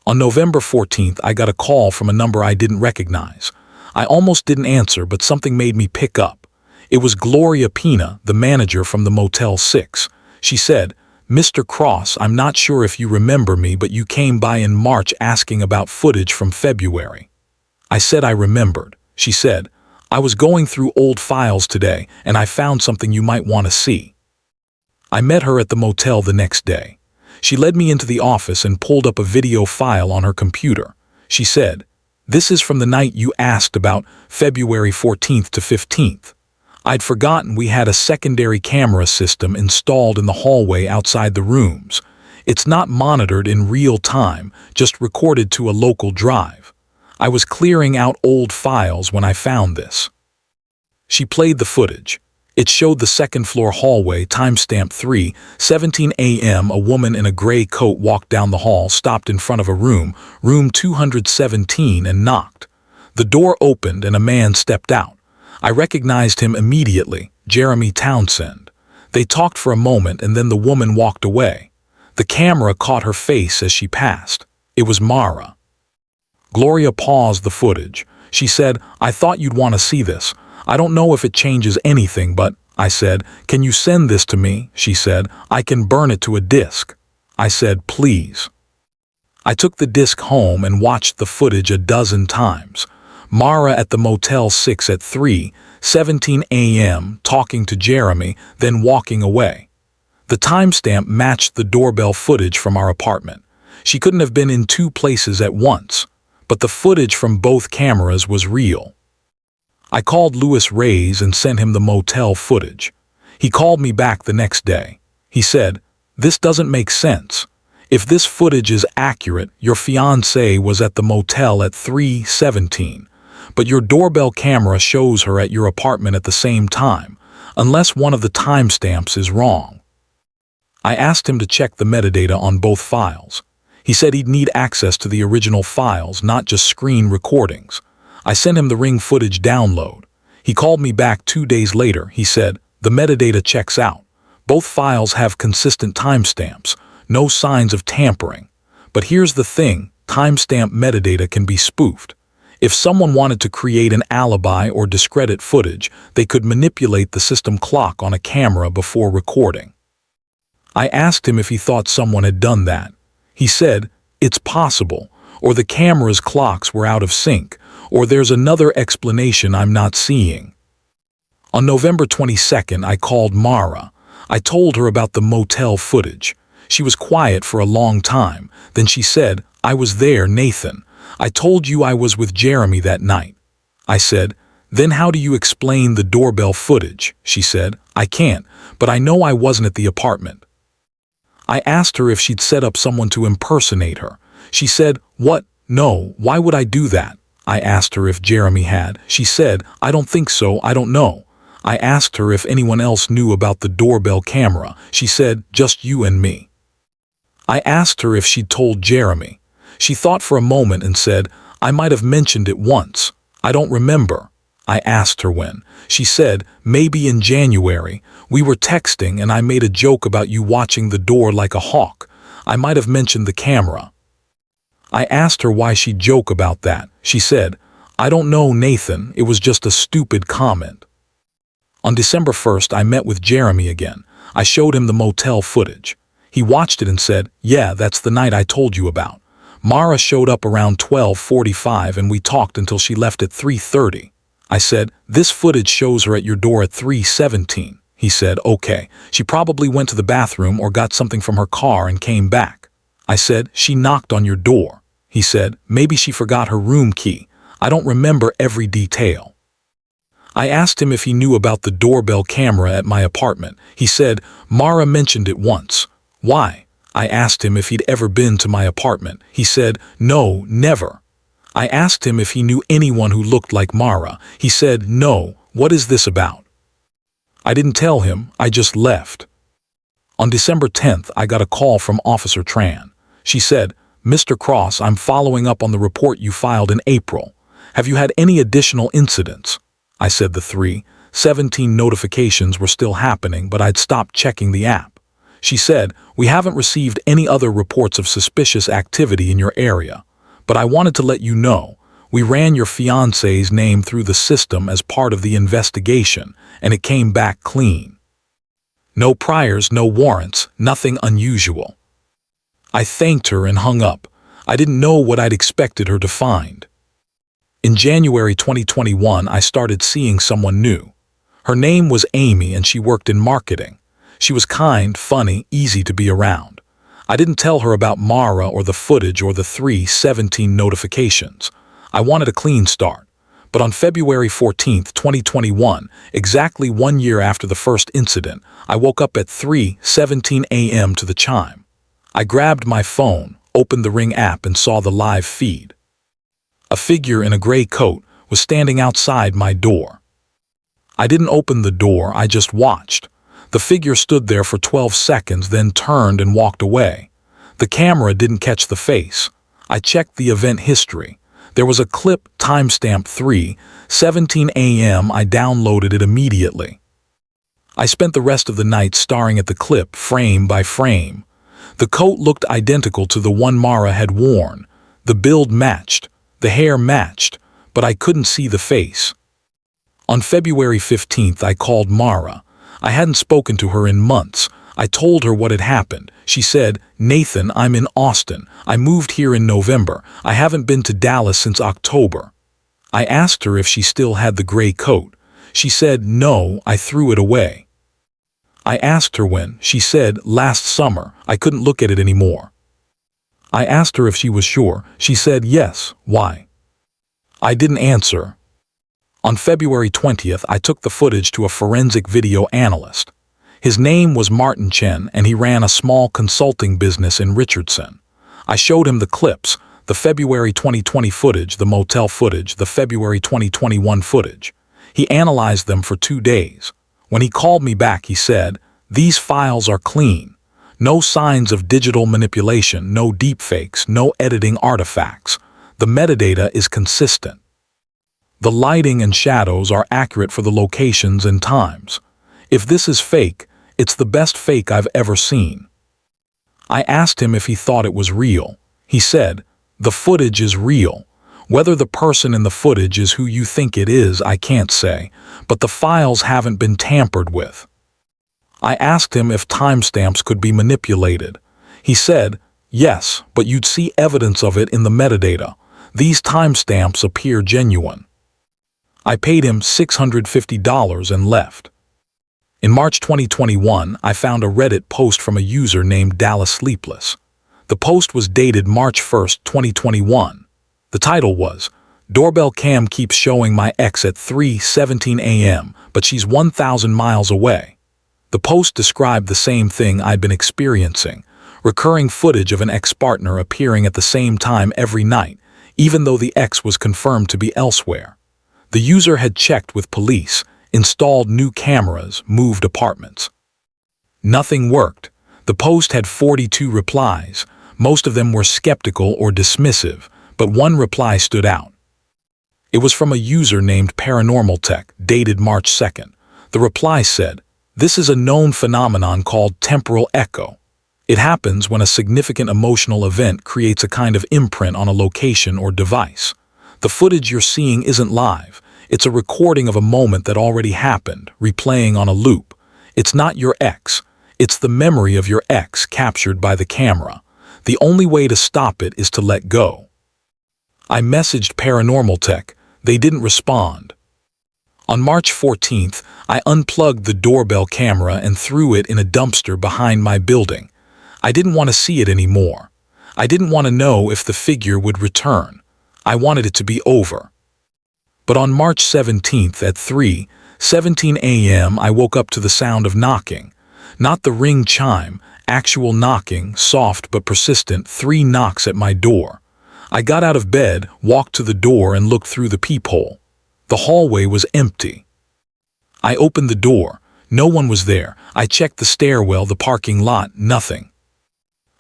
On November 14th, I got a call from a number I didn't recognize. I almost didn't answer, but something made me pick up. It was Gloria Pina, the manager from the Motel 6. She said, "Mr. Cross, I'm not sure if you remember me, but you came by in March asking about footage from February." I said I remembered. She said, "I was going through old files today, and I found something you might want to see." I met her at the motel the next day. She led me into the office and pulled up a video file on her computer. She said, "This is from the night you asked about, February 14th to 15th. I'd forgotten we had a secondary camera system installed in the hallway outside the rooms. It's not monitored in real time, just recorded to a local drive. I was clearing out old files when I found this." She played the footage. It showed the second-floor hallway, timestamp 3:17 a.m. A woman in a gray coat walked down the hall, stopped in front of a room 217, and knocked. The door opened and a man stepped out. I recognized him immediately, Jeremy Townsend. They talked for a moment and then the woman walked away. The camera caught her face as she passed. It was Mara. Gloria paused the footage. She said, "I thought you'd want to see this. I don't know if it changes anything, but," I said, "Can you send this to me?" She said, "I can burn it to a disk." I said, "Please." I took the disc home and watched the footage a dozen times. Mara at the Motel 6 at 3:17 a.m. talking to Jeremy, then walking away. The timestamp matched the doorbell footage from our apartment. She couldn't have been in 2 places at once, but the footage from both cameras was real. I called Louis Reyes and sent him the motel footage. He called me back the next day. He said, "This doesn't make sense. If this footage is accurate, your fiancée was at the motel at 3:17, but your doorbell camera shows her at your apartment at the same time, unless one of the timestamps is wrong. I asked him to check the metadata on both files. He said he'd need access to the original files, not just screen recordings. I sent him the Ring footage download. He called me back 2 days later. He said, "The metadata checks out. Both files have consistent timestamps, no signs of tampering. But here's the thing, timestamp metadata can be spoofed. If someone wanted to create an alibi or discredit footage, they could manipulate the system clock on a camera before recording." I asked him if he thought someone had done that. He said, "It's possible, or the camera's clocks were out of sync, or there's another explanation I'm not seeing." On November 22nd, I called Mara. I told her about the motel footage. She was quiet for a long time. Then she said, "I was there, Nathan. I told you I was with Jeremy that night." I said, "Then how do you explain the doorbell footage?" She said, "I can't, but I know I wasn't at the apartment." I asked her if she'd set up someone to impersonate her. She said, "What? No, why would I do that?" I asked her if Jeremy had. She said, "I don't think so, I don't know." I asked her if anyone else knew about the doorbell camera. She said, "Just you and me." I asked her if she'd told Jeremy. She thought for a moment and said, "I might have mentioned it once. I don't remember." I asked her when. She said, "Maybe in January. We were texting and I made a joke about you watching the door like a hawk. I might have mentioned the camera." I asked her why she'd joke about that. She said, "I don't know, Nathan. It was just a stupid comment." On December 1st, I met with Jeremy again. I showed him the motel footage. He watched it and said, "Yeah, that's the night I told you about. Mara showed up around 12:45 and we talked until she left at 3:30. I said, "This footage shows her at your door at 3:17. He said, "Okay, she probably went to the bathroom or got something from her car and came back." I said, "She knocked on your door." He said, "Maybe she forgot her room key. I don't remember every detail." I asked him if he knew about the doorbell camera at my apartment. He said, "Mara mentioned it once." Why? I asked him if he'd ever been to my apartment. He said, "No, never." I asked him if he knew anyone who looked like Mara. He said, "No, what is this about?" I didn't tell him, I just left. On December 10th, I got a call from Officer Tran. She said, "Mr. Cross, I'm following up on the report you filed in April. Have you had any additional incidents?" I said the 3:17 notifications were still happening, but I'd stopped checking the app. She said, "We haven't received any other reports of suspicious activity in your area, but I wanted to let you know, we ran your fiancé's name through the system as part of the investigation, and it came back clean. No priors, no warrants, nothing unusual." I thanked her and hung up. I didn't know what I'd expected her to find. In January 2021, I started seeing someone new. Her name was Amy and she worked in marketing. She was kind, funny, easy to be around. I didn't tell her about Mara or the footage or the 3:17 notifications. I wanted a clean start. But on February 14th, 2021, exactly 1 year after the first incident, I woke up at 3:17 a.m. to the chime. I grabbed my phone, opened the Ring app and saw the live feed. A figure in a gray coat was standing outside my door. I didn't open the door, I just watched. The figure stood there for 12 seconds, then turned and walked away. The camera didn't catch the face. I checked the event history. There was a clip timestamp 3:17 a.m. I downloaded it immediately. I spent the rest of the night staring at the clip, frame by frame. The coat looked identical to the one Mara had worn. The build matched. The hair matched, but I couldn't see the face. On February 15th, I called Mara. I hadn't spoken to her in months. I told her what had happened. She said, "Nathan, I'm in Austin. I moved here in November. I haven't been to Dallas since October." I asked her if she still had the gray coat. She said, "No, I threw it away." I asked her when. She said, "Last summer. I couldn't look at it anymore." I asked her if she was sure. She said, "Yes, why?" I didn't answer. On February 20th, I took the footage to a forensic video analyst. His name was Martin Chen, and he ran a small consulting business in Richardson. I showed him the clips, the February 2020 footage, the motel footage, the February 2021 footage. He analyzed them for 2 days. When he called me back, he said, "These files are clean. No signs of digital manipulation, no deepfakes, no editing artifacts. The metadata is consistent. The lighting and shadows are accurate for the locations and times. If this is fake, it's the best fake I've ever seen." I asked him if he thought it was real. He said, "The footage is real. Whether the person in the footage is who you think it is, I can't say, but the files haven't been tampered with." I asked him if timestamps could be manipulated. He said, "Yes, but you'd see evidence of it in the metadata. These timestamps appear genuine." I paid him $650 and left. In March 2021, I found a Reddit post from a user named Dallas Sleepless. The post was dated March 1st, 2021. The title was, "Doorbell cam keeps showing my ex at 3:17 a.m., but she's 1,000 miles away." The post described the same thing I'd been experiencing, recurring footage of an ex-partner appearing at the same time every night, even though the ex was confirmed to be elsewhere. The user had checked with police, installed new cameras, moved apartments. Nothing worked. The post had 42 replies. Most of them were skeptical or dismissive, but one reply stood out. It was from a user named Paranormal Tech, dated March 2nd. The reply said, "This is a known phenomenon called temporal echo. It happens when a significant emotional event creates a kind of imprint on a location or device. The footage you're seeing isn't live. It's a recording of a moment that already happened, replaying on a loop. It's not your ex. It's the memory of your ex captured by the camera. The only way to stop it is to let go." I messaged Paranormal Tech. They didn't respond. On March 14th, I unplugged the doorbell camera and threw it in a dumpster behind my building. I didn't want to see it anymore. I didn't want to know if the figure would return. I wanted it to be over. But on March 17th at 3:17 a.m. I woke up to the sound of knocking. Not the ring chime, actual knocking, soft but persistent, 3 knocks at my door. I got out of bed, walked to the door and looked through the peephole. The hallway was empty. I opened the door. No one was there. I checked the stairwell, the parking lot, nothing.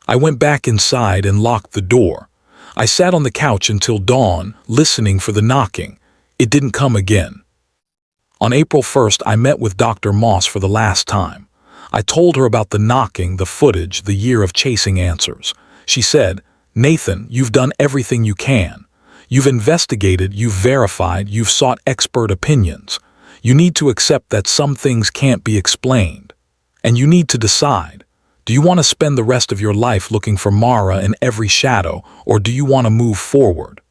I went back inside and locked the door. I sat on the couch until dawn, listening for the knocking. It didn't come again. On April 1st, I met with Dr. Moss for the last time. I told her about the knocking, the footage, the year of chasing answers. She said, "Nathan, you've done everything you can. You've investigated, you've verified, you've sought expert opinions. You need to accept that some things can't be explained. And you need to decide. Do you want to spend the rest of your life looking for Mara in every shadow, or do you want to move forward?"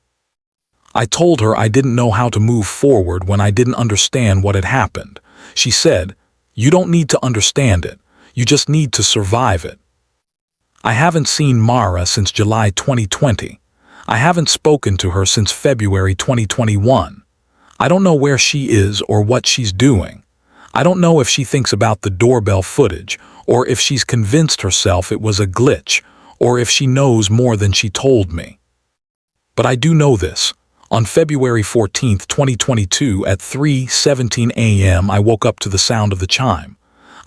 I told her I didn't know how to move forward when I didn't understand what had happened. She said, "You don't need to understand it. You just need to survive it." I haven't seen Mara since July 2020. I haven't spoken to her since February 2021. I don't know where she is or what she's doing. I don't know if she thinks about the doorbell footage, or if she's convinced herself it was a glitch, or if she knows more than she told me. But I do know this. On February 14th, 2022, at 3:17 a.m., I woke up to the sound of the chime.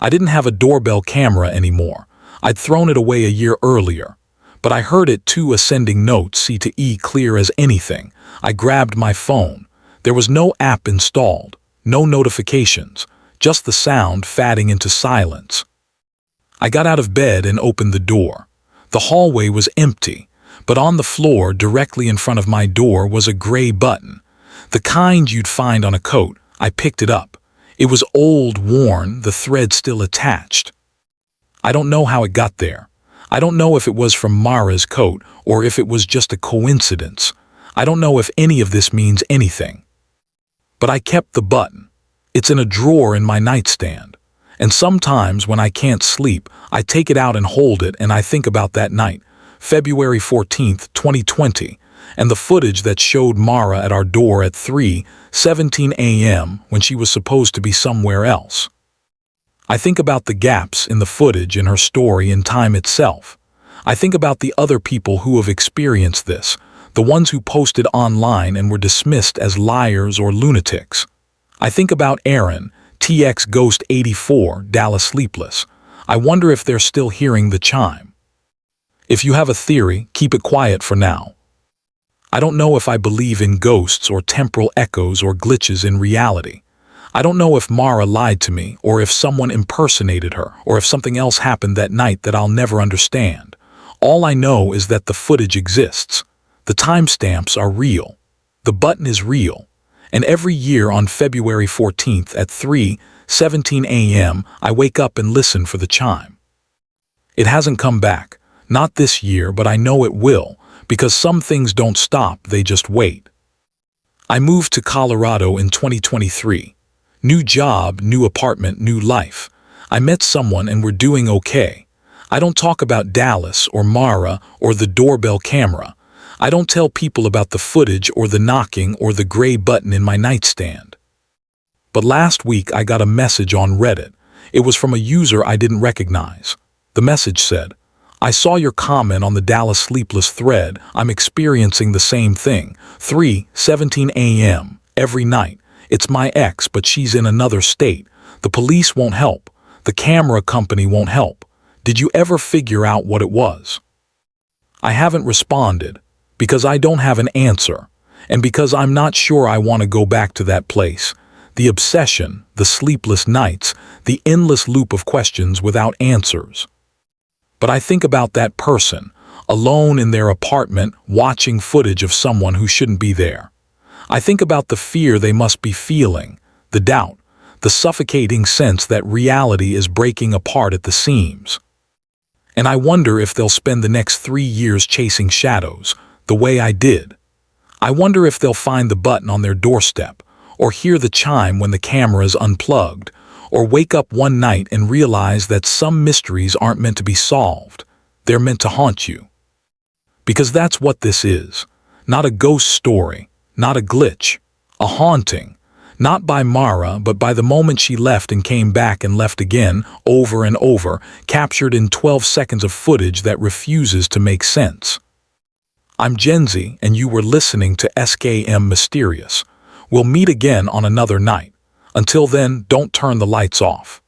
I didn't have a doorbell camera anymore. I'd thrown it away a year earlier. But I heard it 2 ascending notes, C to E, clear as anything. I grabbed my phone. There was no app installed, no notifications, just the sound fading into silence. I got out of bed and opened the door. The hallway was empty. But on the floor, directly in front of my door, was a gray button. The kind you'd find on a coat. I picked it up. It was old, worn, the thread still attached. I don't know how it got there. I don't know if it was from Mara's coat or if it was just a coincidence. I don't know if any of this means anything. But I kept the button. It's in a drawer in my nightstand. And sometimes when I can't sleep, I take it out and hold it, and I think about that night, February 14th, 2020, and the footage that showed Mara at our door at 3:17 a.m. when she was supposed to be somewhere else. I think about the gaps in the footage in her story and time itself. I think about the other people who have experienced this, the ones who posted online and were dismissed as liars or lunatics. I think about Aaron, TX Ghost 84, Dallas Sleepless. I wonder if they're still hearing the chime. If you have a theory, keep it quiet for now. I don't know if I believe in ghosts or temporal echoes or glitches in reality. I don't know if Mara lied to me, or if someone impersonated her, or if something else happened that night that I'll never understand. All I know is that the footage exists. The timestamps are real. The button is real. And every year on February 14th at 3:17 a.m., I wake up and listen for the chime. It hasn't come back. Not this year, but I know it will, because some things don't stop, they just wait. I moved to Colorado in 2023. New job, new apartment, new life. I met someone and we're doing okay. I don't talk about Dallas or Mara or the doorbell camera. I don't tell people about the footage or the knocking or the gray button in my nightstand. But last week I got a message on Reddit. It was from a user I didn't recognize. The message said, "I saw your comment on the Dallas Sleepless thread. I'm experiencing the same thing. 3:17 a.m. every night. It's my ex, but she's in another state. The police won't help. The camera company won't help. Did you ever figure out what it was?" I haven't responded because I don't have an answer, and because I'm not sure I want to go back to that place. The obsession, the sleepless nights, the endless loop of questions without answers. But I think about that person, alone in their apartment, watching footage of someone who shouldn't be there. I think about the fear they must be feeling, the doubt, the suffocating sense that reality is breaking apart at the seams. And I wonder if they'll spend the next 3 years chasing shadows, the way I did. I wonder if they'll find the button on their doorstep, or hear the chime when the camera is unplugged, or wake up one night and realize that some mysteries aren't meant to be solved. They're meant to haunt you. Because that's what this is. Not a ghost story. Not a glitch, a haunting, not by Mara, but by the moment she left and came back and left again, over and over, captured in 12 seconds of footage that refuses to make sense. I'm Genzy, and you were listening to SKM Mysterious. We'll meet again on another night. Until then, don't turn the lights off.